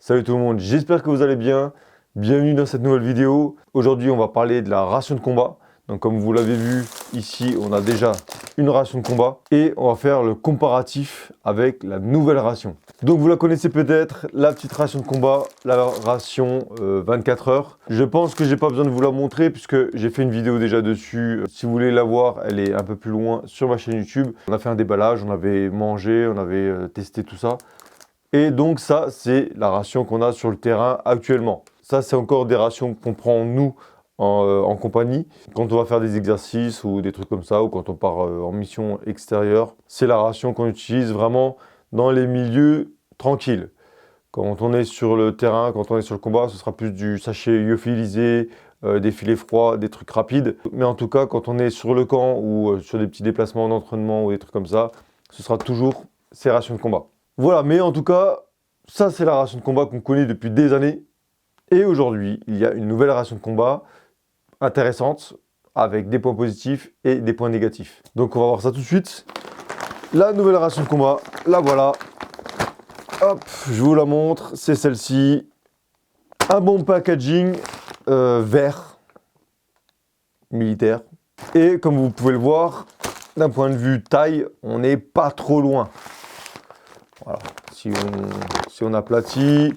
Salut tout le monde, j'espère que vous allez bien. Bienvenue dans cette nouvelle vidéo. Aujourd'hui, on va parler de la ration de combat. Donc comme vous l'avez vu, ici, on a déjà une ration de combat. Et on va faire le comparatif avec la nouvelle ration. Donc vous la connaissez peut-être, la petite ration de combat, la ration 24 heures. Je pense que j'ai pas besoin de vous la montrer puisque j'ai fait une vidéo déjà dessus. Si vous voulez la voir, elle est un peu plus loin sur ma chaîne YouTube. On a fait un déballage, on avait mangé, on avait testé tout ça. Et donc ça, c'est la ration qu'on a sur le terrain actuellement. Ça, c'est encore des rations qu'on prend nous en compagnie. Quand on va faire des exercices ou des trucs comme ça, ou quand on part en mission extérieure, c'est la ration qu'on utilise vraiment dans les milieux tranquilles. Quand on est sur le terrain, quand on est sur le combat, ce sera plus du sachet lyophilisé, des filets froids, des trucs rapides. Mais en tout cas, quand on est sur le camp ou sur des petits déplacements d'entraînement ou des trucs comme ça, ce sera toujours ces rations de combat. Voilà, mais en tout cas, ça c'est la ration de combat qu'on connaît depuis des années. Et aujourd'hui, il y a une nouvelle ration de combat intéressante avec des points positifs et des points négatifs. Donc on va voir ça tout de suite. La nouvelle ration de combat, la voilà. Hop, je vous la montre, c'est celle-ci. Un bon packaging vert, militaire. Et comme vous pouvez le voir, d'un point de vue taille, on n'est pas trop loin. Voilà. Si on aplatit,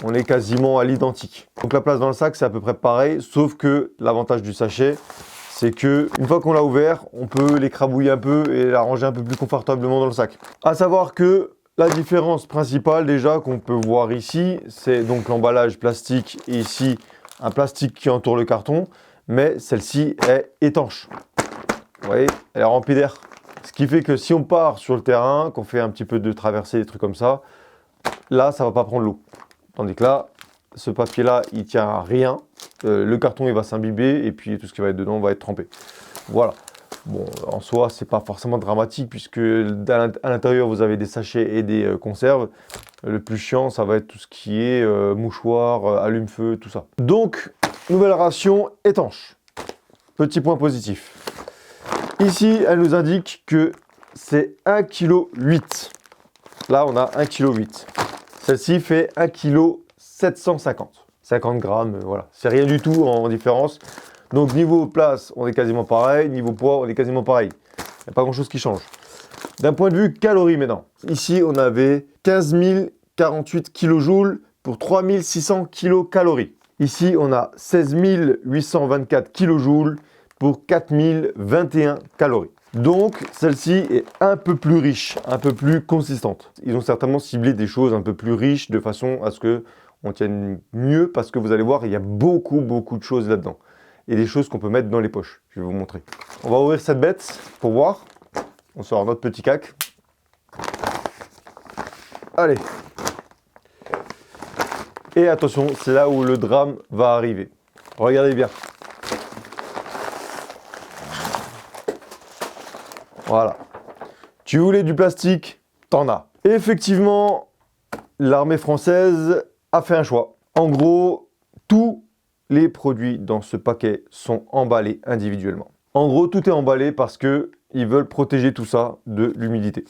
on est quasiment à l'identique. Donc la place dans le sac, c'est à peu près pareil, sauf que l'avantage du sachet, c'est que une fois qu'on l'a ouvert, on peut l'écrabouiller un peu et la ranger un peu plus confortablement dans le sac. À savoir que la différence principale déjà qu'on peut voir ici, c'est donc l'emballage plastique et ici un plastique qui entoure le carton, mais celle-ci est étanche. Vous voyez, elle est remplie d'air. Ce qui fait que si on part sur le terrain, qu'on fait un petit peu de traversée, des trucs comme ça, là, ça ne va pas prendre l'eau. Tandis que là, ce papier-là, il tient à rien. Le carton, il va s'imbiber et puis tout ce qui va être dedans va être trempé. Voilà. Bon, en soi, c'est pas forcément dramatique puisque à l'intérieur, vous avez des sachets et des conserves. Le plus chiant, ça va être tout ce qui est mouchoir, allume-feu, tout ça. Donc, nouvelle ration étanche. Petit point positif. Ici, elle nous indique que c'est 1,8 kg. Là, on a 1,8 kg. Celle-ci fait 1,750 kg. 50 grammes, voilà. C'est rien du tout en différence. Donc, niveau place, on est quasiment pareil. Niveau poids, on est quasiment pareil. Il n'y a pas grand-chose qui change. D'un point de vue calories maintenant. Ici, on avait 15 048 kJ pour 3600 kcal. Ici, on a 16 824 kJ pour 4021 calories. Donc, celle-ci est un peu plus riche, un peu plus consistante. Ils ont certainement ciblé des choses un peu plus riches de façon à ce qu'on tienne mieux parce que vous allez voir, il y a beaucoup de choses là-dedans. Et des choses qu'on peut mettre dans les poches. Je vais vous montrer. On va ouvrir cette bête pour voir. On sort notre petit cac. Allez. Et attention, c'est là où le drame va arriver. Regardez bien. Voilà. Tu voulais du plastique, t'en as. Et effectivement, l'armée française a fait un choix. En gros, tous les produits dans ce paquet sont emballés individuellement. En gros, tout est emballé parce que ils veulent protéger tout ça de l'humidité.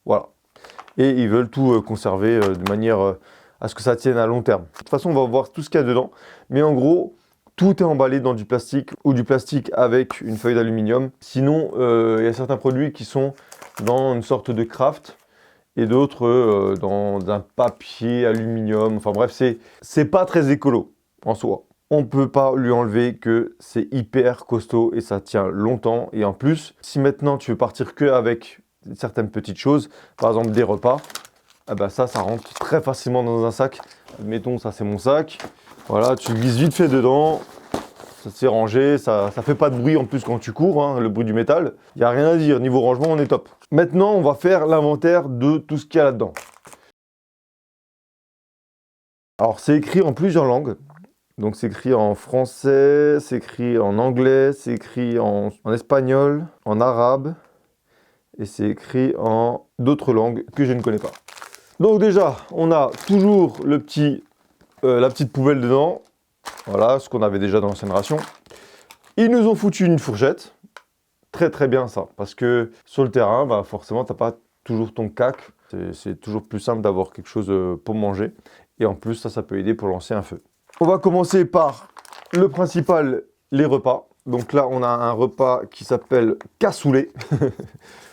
Voilà. Et ils veulent tout conserver de manière à ce que ça tienne à long terme. De toute façon, on va voir tout ce qu'il y a dedans. Mais en gros, tout est emballé dans du plastique ou du plastique avec une feuille d'aluminium. Sinon, il y a certains produits qui sont dans une sorte de craft et d'autres dans un papier aluminium. Enfin bref, c'est pas très écolo en soi. On ne peut pas lui enlever que c'est hyper costaud et ça tient longtemps. Et en plus, si maintenant tu veux partir que avec certaines petites choses, par exemple des repas, eh ben ça rentre très facilement dans un sac. Admettons, ça c'est mon sac. Voilà, tu glisses vite fait dedans, ça s'est rangé, ça fait pas de bruit en plus quand tu cours, hein, le bruit du métal. Il n'y a rien à dire, niveau rangement, on est top. Maintenant, on va faire l'inventaire de tout ce qu'il y a là-dedans. Alors, c'est écrit en plusieurs langues. Donc, c'est écrit en français, c'est écrit en anglais, c'est écrit en espagnol, en arabe, et c'est écrit en d'autres langues que je ne connais pas. Donc déjà, on a toujours la petite poubelle dedans. Voilà, ce qu'on avait déjà dans l'ancienne ration. Ils nous ont foutu une fourchette. Très bien ça. Parce que sur le terrain, bah forcément, tu n'as pas toujours ton cac. C'est toujours plus simple d'avoir quelque chose pour manger. Et en plus, ça peut aider pour lancer un feu. On va commencer par le principal, les repas. Donc là, on a un repas qui s'appelle cassoulet.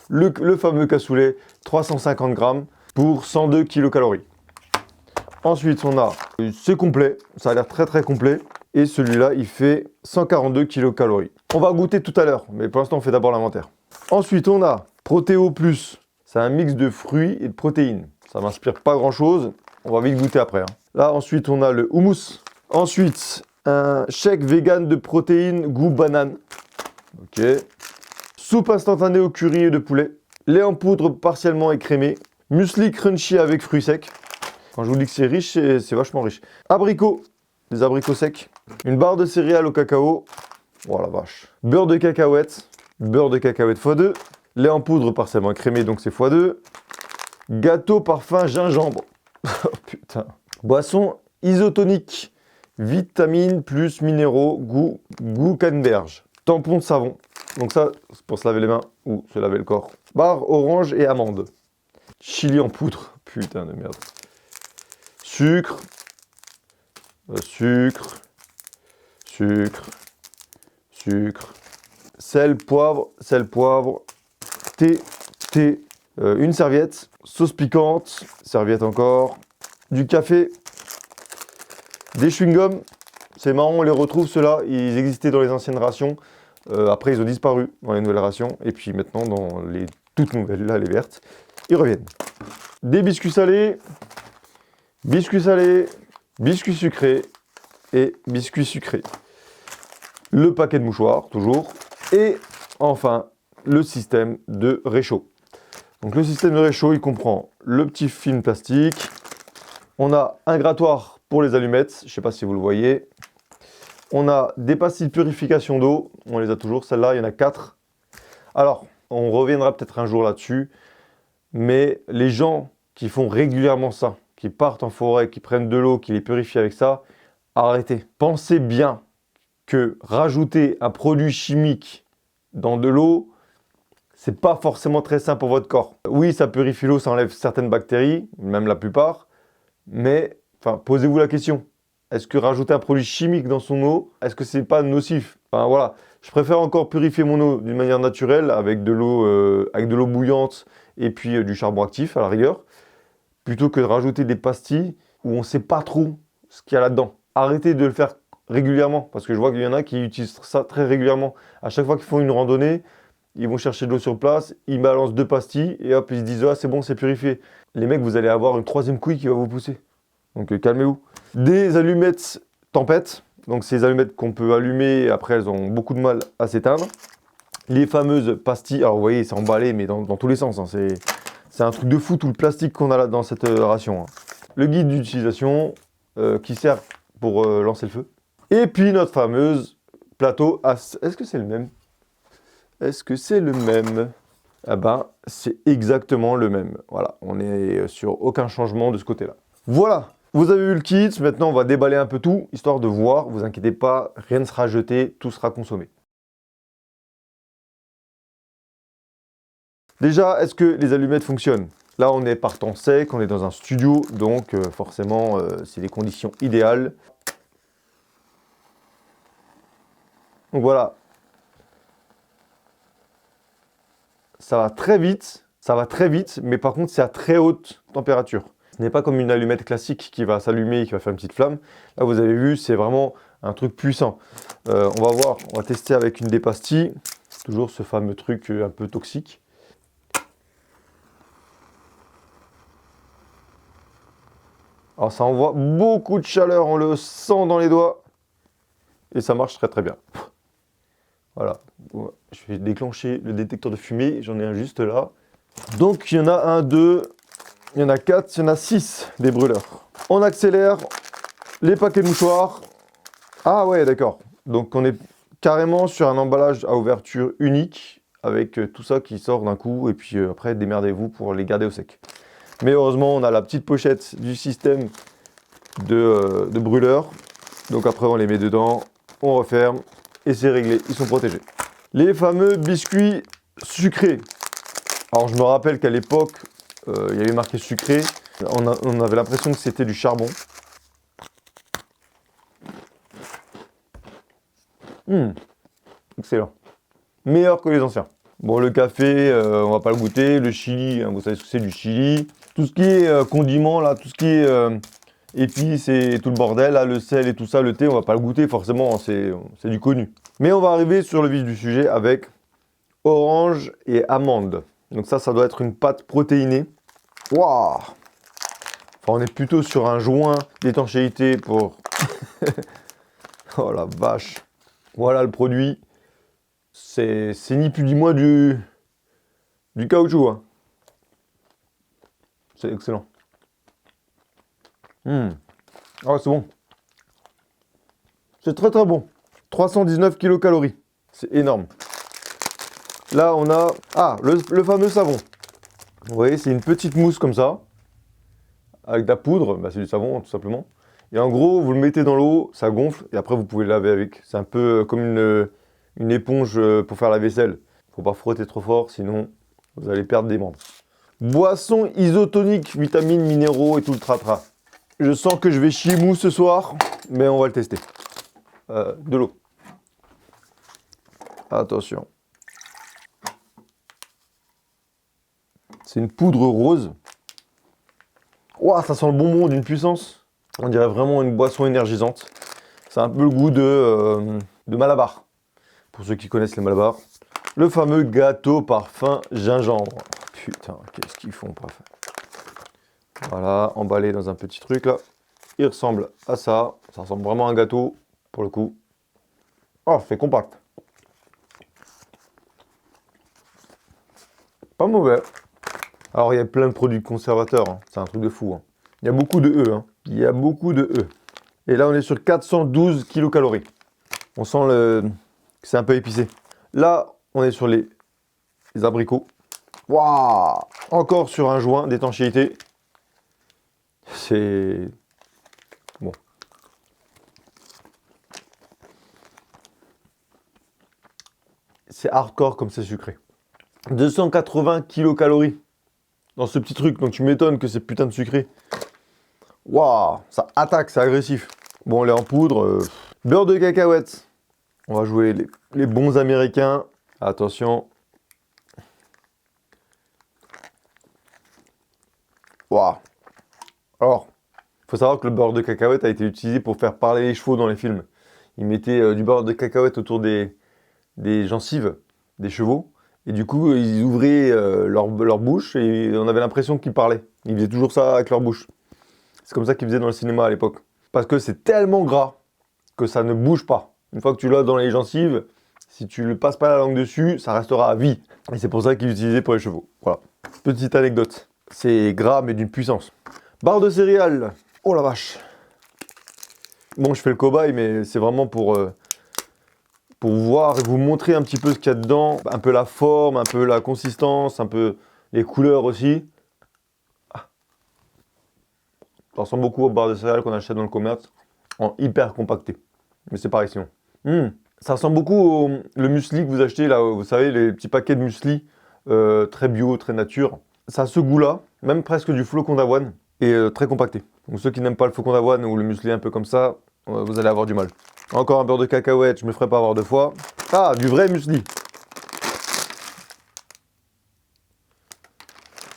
le fameux cassoulet, 350 grammes pour 102 kilocalories. Ensuite, on a, c'est complet, ça a l'air très très complet. Et celui-là, il fait 142 kilocalories. On va goûter tout à l'heure, mais pour l'instant, on fait d'abord l'inventaire. Ensuite, on a Protéo Plus. C'est un mix de fruits et de protéines. Ça ne m'inspire pas grand-chose. On va vite goûter après. Là, ensuite, on a le houmous. Ensuite, un shake vegan de protéines goût banane. Ok. Soupe instantanée au curry et de poulet. Lait en poudre partiellement écrémé. Muesli crunchy avec fruits secs. Quand je vous dis que c'est riche, c'est vachement riche. Abricots. Des abricots secs. Une barre de céréales au cacao. Oh la vache. Beurre de cacahuète. Beurre de cacahuète x2. Lait en poudre partiellement écrémé, donc c'est x2. Gâteau parfum gingembre. Oh putain. Boisson isotonique. Vitamines plus minéraux. Goût canneberge. Tampon de savon. Donc ça, c'est pour se laver les mains ou se laver le corps. Barre orange et amande. Chili en poudre. Putain de merde. Sucre. Sucre. Sel, poivre. Thé. Une serviette. Sauce piquante. Serviette encore. Du café. Des chewing-gums. C'est marrant, on les retrouve ceux-là. Ils existaient dans les anciennes rations. Après, ils ont disparu dans les nouvelles rations. Et puis maintenant, dans les toutes nouvelles, là, les vertes, ils reviennent. Des biscuits salés. Biscuits sucrés et biscuits sucrés. Le paquet de mouchoirs, toujours. Et enfin, le système de réchaud. Donc le système de réchaud, il comprend le petit film plastique. On a un grattoir pour les allumettes, je ne sais pas si vous le voyez. On a des pastilles de purification d'eau, on les a toujours, celles-là, il y en a 4. Alors, on reviendra peut-être un jour là-dessus, mais les gens qui font régulièrement ça, qui partent en forêt, qui prennent de l'eau, qui les purifient avec ça, arrêtez. Pensez bien que rajouter un produit chimique dans de l'eau, c'est pas forcément très sain pour votre corps. Oui, ça purifie l'eau, ça enlève certaines bactéries, même la plupart, mais posez-vous la question. Est-ce que rajouter un produit chimique dans son eau, est-ce que c'est pas nocif? Enfin voilà, je préfère encore purifier mon eau d'une manière naturelle avec de l'eau bouillante et puis du charbon actif à la rigueur, plutôt que de rajouter des pastilles où on ne sait pas trop ce qu'il y a là-dedans. Arrêtez de le faire régulièrement, parce que je vois qu'il y en a qui utilisent ça très régulièrement. À chaque fois qu'ils font une randonnée, ils vont chercher de l'eau sur place, ils balancent 2 pastilles et hop, ils se disent « Ah, c'est bon, c'est purifié ». Les mecs, vous allez avoir une 3e couille qui va vous pousser. Donc calmez-vous. Des allumettes tempête. Donc ces allumettes qu'on peut allumer, après elles ont beaucoup de mal à s'éteindre. Les fameuses pastilles, alors vous voyez, c'est emballé, mais dans tous les sens. Hein. C'est un truc de fou tout le plastique qu'on a là dans cette ration. Hein. Le guide d'utilisation qui sert pour lancer le feu. Et puis notre fameuse plateau à... Est-ce que c'est le même? Est-ce que c'est le même? Ah ben, c'est exactement le même. Voilà, on est sur aucun changement de ce côté-là. Voilà, vous avez vu le kit. Maintenant, on va déballer un peu tout, histoire de voir. Vous inquiétez pas, rien ne sera jeté, tout sera consommé. Déjà, est-ce que les allumettes fonctionnent? Là, on est par temps sec, on est dans un studio, donc forcément, c'est les conditions idéales. Donc voilà. Ça va très vite, mais par contre, c'est à très haute température. Ce n'est pas comme une allumette classique qui va s'allumer et qui va faire une petite flamme. Là, vous avez vu, c'est vraiment un truc puissant. On va voir, on va tester avec une des pastilles. Toujours ce fameux truc un peu toxique. Alors ça envoie beaucoup de chaleur, on le sent dans les doigts. Et ça marche très très bien. Voilà, je vais déclencher le détecteur de fumée, j'en ai un juste là. Donc il y en a 1, 2, il y en a 4, il y en a 6 des brûleurs. On accélère les paquets de mouchoirs. Ah ouais, d'accord. Donc on est carrément sur un emballage à ouverture unique avec tout ça qui sort d'un coup et puis après démerdez-vous pour les garder au sec. Mais heureusement, on a la petite pochette du système de brûleur. Donc après, on les met dedans, on referme et c'est réglé, ils sont protégés. Les fameux biscuits sucrés. Alors je me rappelle qu'à l'époque, il y avait marqué sucré. On avait l'impression que c'était du charbon. Excellent. Meilleur que les anciens. Bon, le café, on va pas le goûter. Le chili, hein, vous savez ce que c'est du chili. Tout ce qui est condiment, là, tout ce qui est épices et tout le bordel, là, le sel et tout ça, le thé, on va pas le goûter, forcément, c'est du connu. Mais on va arriver sur le vif du sujet avec orange et amande. Donc ça doit être une pâte protéinée. Waouh! Enfin, on est plutôt sur un joint d'étanchéité pour... Oh la vache! Voilà le produit. C'est ni plus ni moins du caoutchouc. Hein. C'est excellent. Ah, c'est bon. C'est très très bon. 319 kilocalories. C'est énorme. Là, on a... Ah, le fameux savon. Vous voyez, c'est une petite mousse comme ça. Avec de la poudre. Bah, c'est du savon, tout simplement. Et en gros, vous le mettez dans l'eau, ça gonfle. Et après, vous pouvez le laver avec. C'est un peu comme une éponge pour faire la vaisselle. Faut pas frotter trop fort, sinon vous allez perdre des membres. Boisson isotonique, vitamines, minéraux et tout le tratra. Je sens que je vais chier mou ce soir, mais on va le tester. De l'eau. Attention. C'est une poudre rose. Ouah, ça sent le bonbon d'une puissance. On dirait vraiment une boisson énergisante. C'est un peu le goût de Malabar. Pour ceux qui connaissent les Malabar. Le fameux gâteau parfum gingembre. Putain, qu'est-ce qu'ils font, bref. Voilà, emballé dans un petit truc là. Il ressemble à ça. Ça ressemble vraiment à un gâteau, pour le coup. Oh, c'est compact. Pas mauvais. Alors, il y a plein de produits conservateurs. Hein. C'est un truc de fou. Hein. Il y a beaucoup de E. Hein. Il y a beaucoup de E. Et là, on est sur 412 kilocalories. On sent que c'est un peu épicé. Là, on est sur les abricots. Waouh! Encore sur un joint d'étanchéité. C'est... Bon. C'est hardcore comme c'est sucré. 280 kilocalories dans ce petit truc. Donc tu m'étonnes que c'est putain de sucré. Waouh! Ça attaque, c'est agressif. Bon, on est en poudre. Beurre de cacahuète. On va jouer les bons américains. Attention. Waouh! Alors, il faut savoir que le beurre de cacahuète a été utilisé pour faire parler les chevaux dans les films. Ils mettaient du beurre de cacahuète autour des gencives des chevaux. Et du coup, ils ouvraient leur bouche et on avait l'impression qu'ils parlaient. Ils faisaient toujours ça avec leur bouche. C'est comme ça qu'ils faisaient dans le cinéma à l'époque. Parce que c'est tellement gras que ça ne bouge pas. Une fois que tu l'as dans les gencives, si tu ne passes pas la langue dessus, ça restera à vie. Et c'est pour ça qu'ils l'utilisaient pour les chevaux. Voilà. Petite anecdote. C'est gras mais d'une puissance. Barre de céréales. Oh la vache. Bon, je fais le cobaye, mais c'est vraiment pour voir et vous montrer un petit peu ce qu'il y a dedans. Un peu la forme, un peu la consistance, un peu les couleurs aussi. Ah. Ça ressemble beaucoup aux barres de céréales qu'on achète dans le commerce, en hyper compacté. Mais c'est pareil sinon. Ça ressemble beaucoup au le muesli que vous achetez là, vous savez, les petits paquets de muesli très bio, très nature. Ça a ce goût-là, même presque du flocon d'avoine, et très compacté. Donc ceux qui n'aiment pas le flocon d'avoine ou le muesli un peu comme ça, vous allez avoir du mal. Encore un beurre de cacahuète, je me ferai pas avoir 2 fois. Ah, du vrai muesli.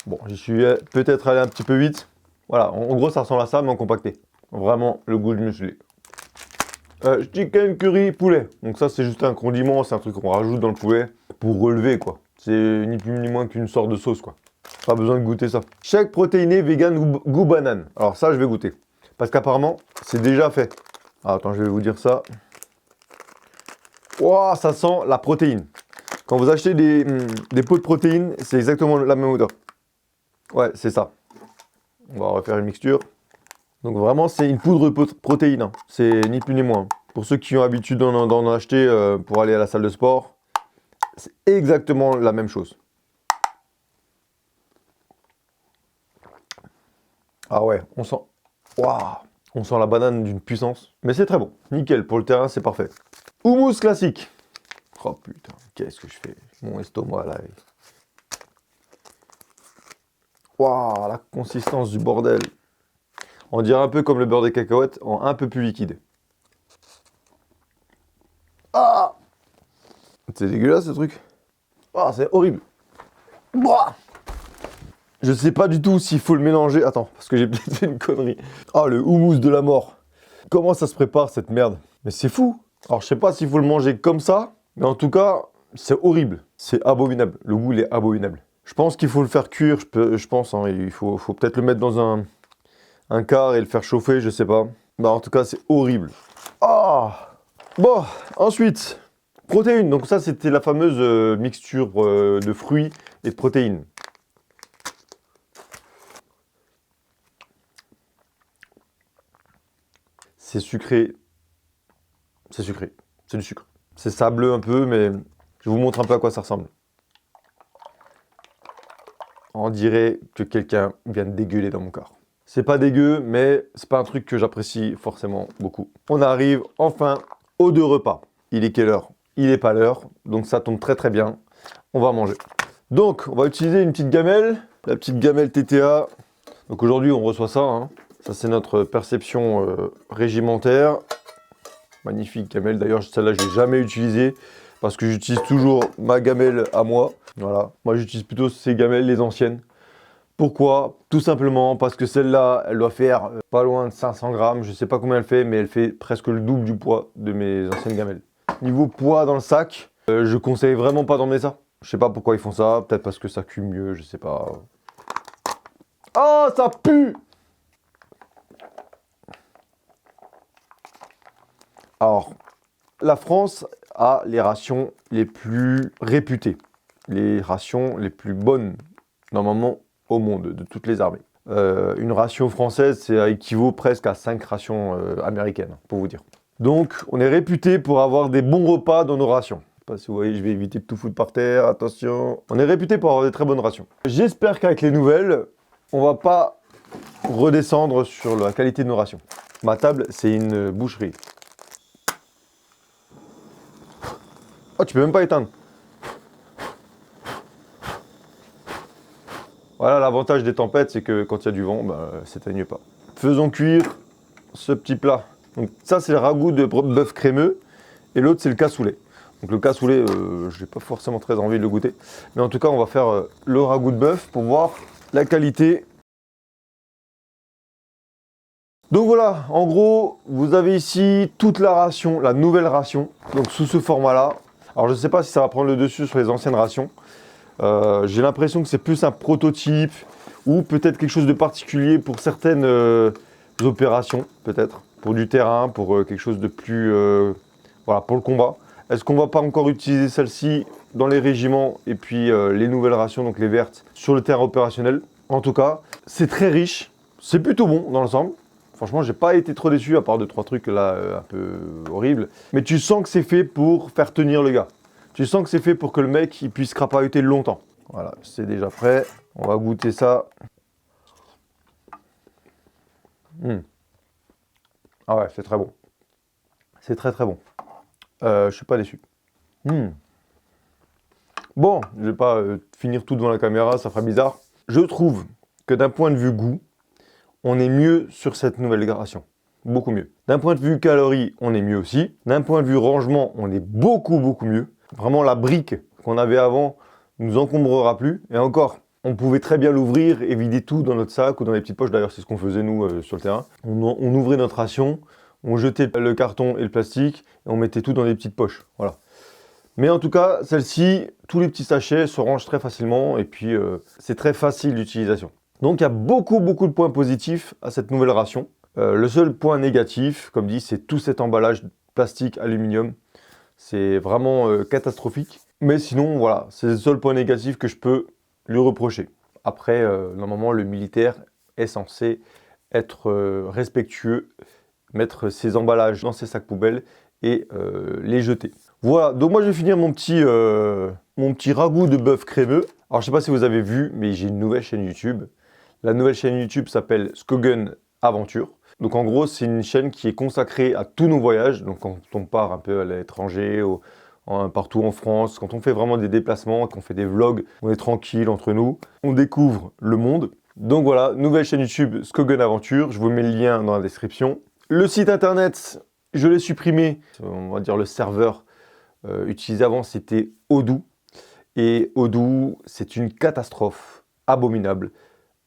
Bon, j'y suis peut-être allé un petit peu vite. Voilà, en gros ça ressemble à ça, mais en compacté. Vraiment le goût du muesli. Chicken curry poulet. Donc ça c'est juste un condiment, c'est un truc qu'on rajoute dans le poulet pour relever quoi. C'est ni plus ni moins qu'une sorte de sauce quoi. Pas besoin de goûter ça. Shake protéiné vegan goût banane. Alors ça je vais goûter. Parce qu'apparemment c'est déjà fait. Ah, attends, je vais vous dire ça. Wow, ça sent la protéine. Quand vous achetez des pots de protéines, c'est exactement la même odeur. Ouais, c'est ça. On va refaire une mixture. Donc vraiment, c'est une poudre de protéines. Hein. C'est ni plus ni moins. Pour ceux qui ont l'habitude d'en acheter pour aller à la salle de sport, c'est exactement la même chose. Ah ouais, on sent... Waouh! On sent la banane d'une puissance. Mais c'est très bon. Nickel, pour le terrain, c'est parfait. Houmous classique. Oh putain, qu'est-ce que je fais? Mon estomac là. Waouh, la consistance du bordel. On dirait un peu comme le beurre de cacahuète en un peu plus liquide. Ah! C'est dégueulasse ce truc. Ah, c'est horrible. Bah! Je sais pas du tout s'il faut le mélanger. Attends, parce que j'ai peut-être fait une connerie. Ah, le houmous de la mort. Comment ça se prépare cette merde? Mais c'est fou. Alors je sais pas s'il faut le manger comme ça, mais en tout cas, c'est horrible. C'est abominable. Le goût, il est abominable. Je pense qu'il faut le faire cuire, je pense. Hein, il faut peut-être le mettre dans un quart et le faire chauffer, je sais pas. Bah en tout cas, c'est horrible. Ah! Bon, ensuite, protéines. Donc ça, c'était la fameuse mixture de fruits et de protéines. C'est sucré. C'est sucré. C'est du sucre. C'est sableux un peu, mais je vous montre un peu à quoi ça ressemble. On dirait que quelqu'un vient de dégueuler dans mon corps. C'est pas dégueu, mais c'est pas un truc que j'apprécie forcément beaucoup. On arrive enfin aux 2 repas. Il est quelle heure? Il n'est pas l'heure, donc ça tombe très très bien. On va manger. Donc, on va utiliser une petite gamelle, la petite gamelle TTA. Donc aujourd'hui, on reçoit ça. Hein. Ça, c'est notre perception régimentaire. Magnifique gamelle. D'ailleurs, celle-là, je ne l'ai jamais utilisée parce que j'utilise toujours ma gamelle à moi. Voilà. Moi, j'utilise plutôt ces gamelles, les anciennes. Pourquoi? Tout simplement parce que celle-là, elle doit faire pas loin de 500 grammes. Je ne sais pas combien elle fait, mais elle fait presque le double du poids de mes anciennes gamelles. Niveau poids dans le sac, je conseille vraiment pas d'emmener ça. Je sais pas pourquoi ils font ça. Peut-être parce que ça cuit mieux, je sais pas. Oh, ça pue! Alors, la France a les rations les plus réputées, les rations les plus bonnes, normalement, au monde, de toutes les armées. Une ration française, ça équivaut presque à 5 rations américaines, pour vous dire. Donc, on est réputé pour avoir des bons repas dans nos rations. Je sais pas si vous voyez, je vais éviter de tout foutre par terre, attention. On est réputé pour avoir des très bonnes rations. J'espère qu'avec les nouvelles, on va pas redescendre sur la qualité de nos rations. Ma table, c'est une boucherie. Oh, tu peux même pas éteindre. Voilà, l'avantage des tempêtes, c'est que quand il y a du vent, bah, ça s'éteigne pas. Faisons cuire ce petit plat. Donc ça, c'est le ragoût de bœuf crémeux, et l'autre, c'est le cassoulet. Donc le cassoulet, je n'ai pas forcément très envie de le goûter. Mais en tout cas, on va faire le ragoût de bœuf pour voir la qualité. Donc voilà, en gros, vous avez ici toute la ration, la nouvelle ration, donc sous ce format-là. Alors je ne sais pas si ça va prendre le dessus sur les anciennes rations. J'ai l'impression que c'est plus un prototype ou peut-être quelque chose de particulier pour certaines opérations, peut-être, pour du terrain, pour quelque chose de plus, voilà, pour le combat. Est-ce qu'on va pas encore utiliser celle-ci dans les régiments et puis les nouvelles rations, donc les vertes, sur le terrain opérationnel? En tout cas, c'est très riche, c'est plutôt bon dans l'ensemble. Franchement, j'ai pas été trop déçu, à part 2-3 trucs là un peu horribles. Mais tu sens que c'est fait pour faire tenir le gars. Tu sens que c'est fait pour que le mec il puisse crapahuter longtemps. Voilà, c'est déjà prêt. On va goûter ça. Ah ouais, c'est très bon. C'est très très bon. Je suis pas déçu. Bon, je vais pas finir tout devant la caméra, ça fera bizarre. Je trouve que d'un point de vue goût, on est mieux sur cette nouvelle ration. Beaucoup mieux. D'un point de vue calories, on est mieux aussi. D'un point de vue rangement, on est beaucoup mieux. Vraiment, la brique qu'on avait avant nous encombrera plus. Et encore, on pouvait très bien l'ouvrir et vider tout dans notre sac ou dans les petites poches. D'ailleurs, c'est ce qu'on faisait nous sur le terrain. On ouvrait notre ration, on jetait le carton et le plastique et on mettait tout dans des petites poches. Voilà. Mais en tout cas, celle-ci, tous les petits sachets se rangent très facilement et puis c'est très facile d'utilisation. Donc il y a beaucoup de points positifs à cette nouvelle ration. Le seul point négatif, comme dit, c'est tout cet emballage plastique, aluminium. C'est vraiment catastrophique. Mais sinon, voilà, c'est le seul point négatif que je peux lui reprocher. Après, normalement, le militaire est censé être respectueux, mettre ses emballages dans ses sacs poubelles et les jeter. Voilà, donc moi je vais finir mon petit ragoût de bœuf crémeux. Alors je sais pas si vous avez vu, mais j'ai une nouvelle chaîne YouTube. La nouvelle chaîne YouTube s'appelle Skogen Aventure. Donc en gros, c'est une chaîne qui est consacrée à tous nos voyages. Donc quand on part un peu à l'étranger, partout en France, quand on fait vraiment des déplacements, qu'on fait des vlogs, on est tranquille entre nous, on découvre le monde. Donc voilà, nouvelle chaîne YouTube Skogen Aventure. Je vous mets le lien dans la description. Le site internet, je l'ai supprimé, on va dire le serveur, utilisé avant, c'était Odoo. Et Odoo, c'est une catastrophe abominable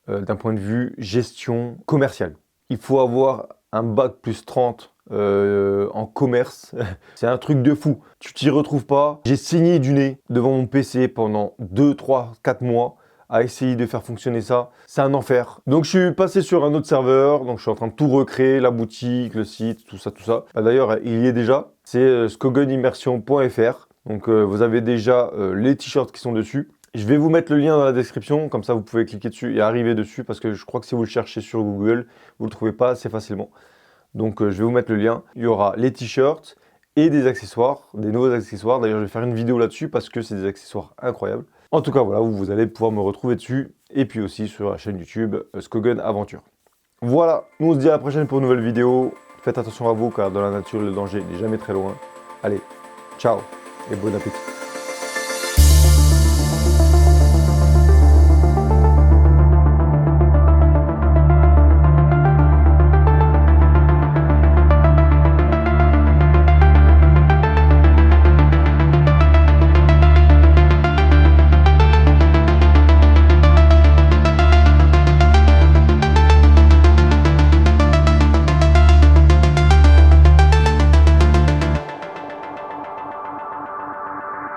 d'un point de vue gestion commerciale. Il faut avoir un bac plus 30 en commerce. C'est un truc de fou. Tu t'y retrouves pas. J'ai saigné du nez devant mon PC pendant 2, 3, 4 mois à essayer de faire fonctionner ça. C'est un enfer. Donc je suis passé sur un autre serveur. Donc je suis en train de tout recréer, la boutique, le site, tout ça, tout ça. D'ailleurs, il y est déjà. C'est skogenimmersion.fr. Donc vous avez déjà les t-shirts qui sont dessus. Je vais vous mettre le lien dans la description, comme ça vous pouvez cliquer dessus et arriver dessus, parce que je crois que si vous le cherchez sur Google, vous ne le trouvez pas assez facilement. Donc je vais vous mettre le lien. Il y aura les t-shirts et des accessoires, des nouveaux accessoires. D'ailleurs, je vais faire une vidéo là-dessus parce que c'est des accessoires incroyables. En tout cas, voilà, vous allez pouvoir me retrouver dessus. Et puis aussi sur la chaîne YouTube Skogen Aventure. Voilà, nous on se dit à la prochaine pour une nouvelle vidéo. Faites attention à vous, car dans la nature, le danger n'est jamais très loin. Allez, ciao et bon appétit.